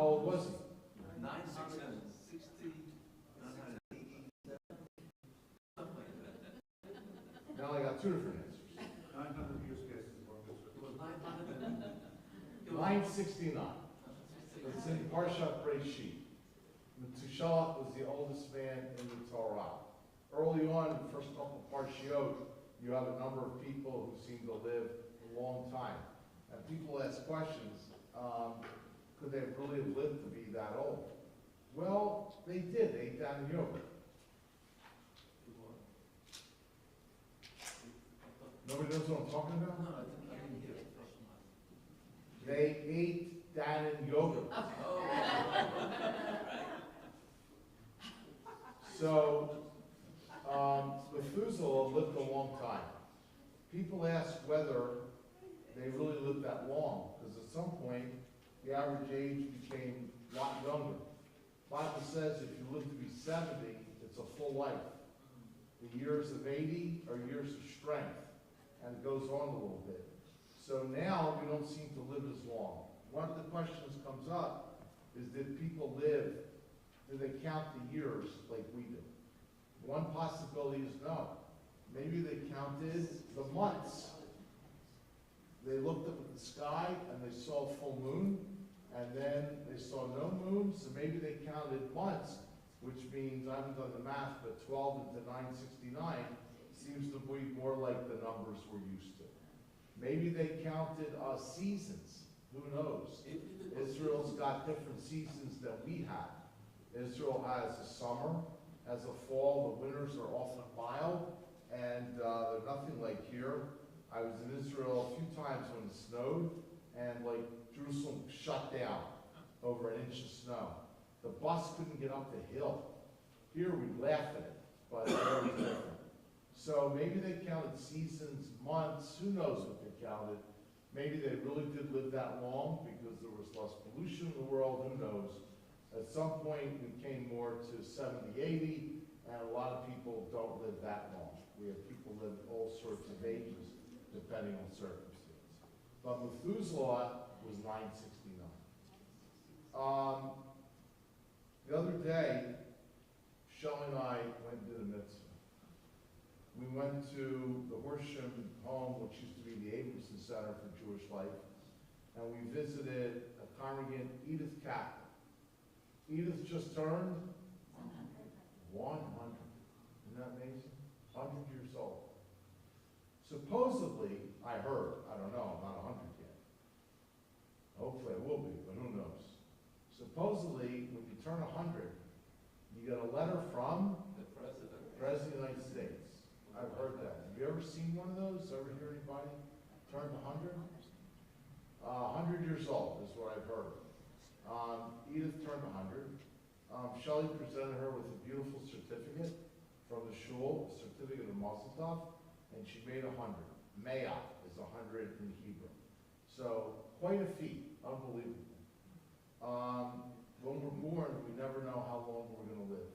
How old was he? 960. Now I got two different answers. 900 years past his bar mitzvah. It was 900. 969. It's in Parshat Breshit. Methuselah was the oldest man in the Torah. Early on, in the first couple of Parshiot, you have a number of people who seem to live a long time. And people ask questions, could they really have lived to be that old? Well, they did. They ate down in yogurt. Nobody knows what I'm talking about? No, I didn't hear it. They ate Dannon yogurt. So, Methuselah lived a long time. People ask whether they really lived that long, because at some point, the average age became a lot younger. The Bible says if you live to be 70, it's a full life. The years of 80 are years of strength, and it goes on a little bit. So now we don't seem to live as long. One of the questions comes up is, did people live, do they count the years like we do? One possibility is no. Maybe they counted the months. They looked up at the sky and they saw a full moon, and then they saw no moon, so maybe they counted months, which means, I haven't done the math, but 12 into 969 seems to be more like the numbers we're used to. Maybe they counted seasons. Who knows? Israel's got different seasons than we have. Israel has a summer, has a fall, the winters are often mild, and they're nothing like here. I was in Israel a few times when it snowed, and like Jerusalem shut down over an inch of snow. The bus couldn't get up the hill. Here we laugh at it, but it's very different. So maybe they counted seasons, months, who knows what they counted. Maybe they really did live that long because there was less pollution in the world, who knows. At some point we came more to 70, 80, and a lot of people don't live that long. We have people live all sorts of ages depending on circumstance. But Methuselah was 969. The other day, Shelley and I went to the mitzvah. We went to the Horsham home, which used to be the Abramson Center for Jewish Life, and we visited a congregant, Edith Kaplan. Edith just turned 100. Isn't that amazing? 100 years old. Supposedly, I heard, I don't know, I'm not 100 yet. Hopefully I will be, but who knows. Supposedly, when you turn 100, you get a letter from The president. the President of the United States. I've heard that. Have you ever seen one of those? Ever hear anybody turn 100? 100 years old is what I've heard. Edith turned 100. Shelley presented her with a beautiful certificate from the shul, a certificate of Mazel Tov, and she made 100. Mea is 100 in Hebrew. So quite a feat, unbelievable. When we're born, we never know how long we're going to live.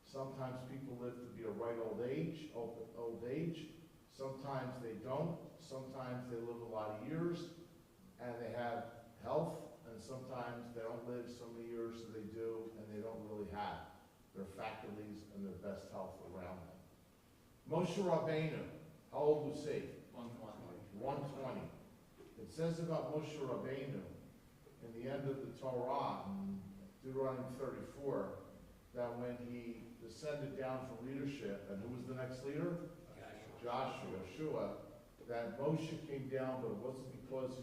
Sometimes people live to be a right old age. Sometimes they don't. Sometimes they live a lot of years, and they have health, and sometimes they don't live so many years as they do, and they don't really have their faculties and their best health around them. Moshe Rabbeinu, how old was he? 120. 120. It says about Moshe Rabbeinu in the end of the Torah, Deuteronomy 34, that when he descended down from leadership, and who was the next leader? Joshua, that Moshe came down, but it wasn't because